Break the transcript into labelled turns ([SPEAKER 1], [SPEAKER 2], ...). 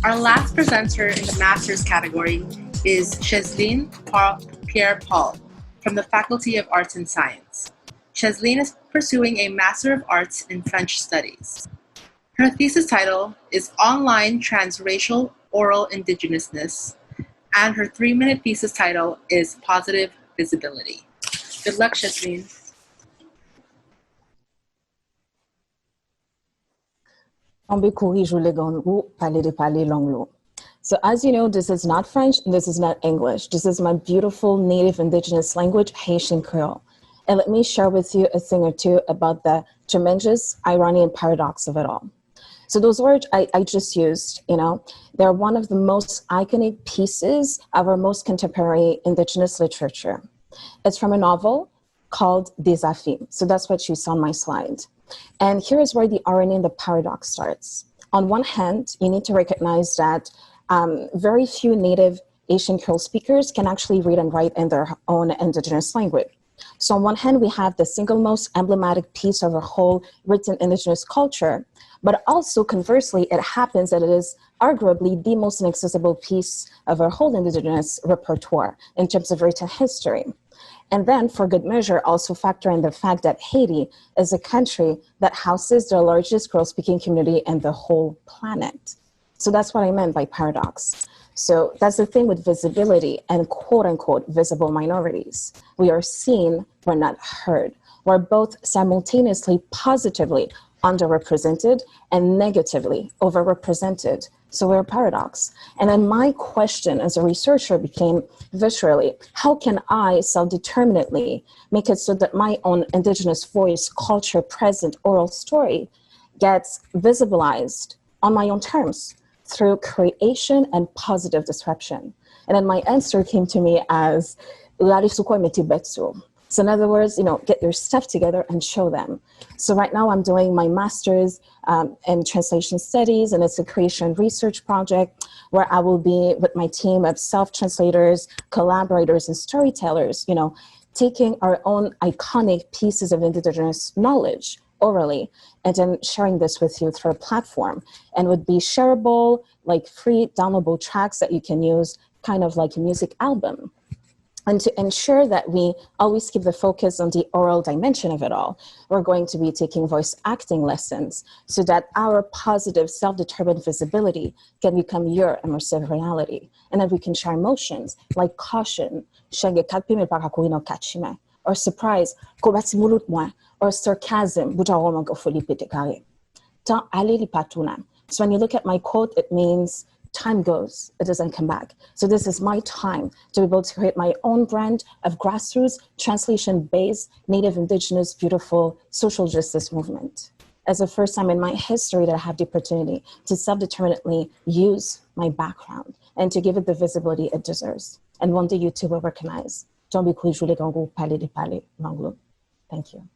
[SPEAKER 1] Our last presenter in the Master's category is Chesline Pierre-Paul from the Faculty of Arts and Science. Chesline is pursuing a Master of Arts in French Studies. Her thesis title is Online Transracial Oral Indigenousness, and her 3-minute thesis title is Positive Visibility. Good luck, Chesline.
[SPEAKER 2] So as you know, this is not French, and this is not English. This is my beautiful native indigenous language, Haitian Creole. And let me share with you a thing or two about the tremendous irony and paradox of it all. So those words I just used, they're one of the most iconic pieces of our most contemporary indigenous literature. It's from a novel called Des Affaires. So that's what you saw on my slide. And here is where the irony and the paradox starts. On one hand, you need to recognize that very few native Asian Creole speakers can actually read and write in their own indigenous language. So on one hand, we have the single most emblematic piece of our whole written indigenous culture, but also conversely, it happens that it is arguably the most inaccessible piece of our whole indigenous repertoire in terms of written history. And then, for good measure, also factor in the fact that Haiti is a country that houses the largest Creole-speaking community in the whole planet. So that's what I meant by paradox. So that's the thing with visibility and quote-unquote visible minorities. We are seen, we're not heard. We're both simultaneously positively underrepresented and negatively overrepresented. So we're a paradox. And then my question as a researcher became viscerally, how can I self-determinately make it so that my own indigenous voice, culture, present, oral story gets visibilized on my own terms through creation and positive disruption? And then my answer came to me as, so in other words, get your stuff together and show them. So right now I'm doing my master's in translation studies, and it's a creation research project where I will be with my team of self-translators, collaborators, and storytellers, taking our own iconic pieces of indigenous knowledge orally, and then sharing this with you through a platform, and would be shareable, like free downloadable tracks that you can use, kind of like a music album. And to ensure that we always keep the focus on the oral dimension of it all, we're going to be taking voice acting lessons so that our positive self-determined visibility can become your immersive reality. And that we can share emotions like caution, or surprise, or sarcasm. So when you look at my quote, it means time goes, it doesn't come back. So this is my time to be able to create my own brand of grassroots, translation-based, native, indigenous, beautiful social justice movement. As the first time in my history that I have the opportunity to self-determinately use my background and to give it the visibility it deserves. And one day you too will recognize. Thank you.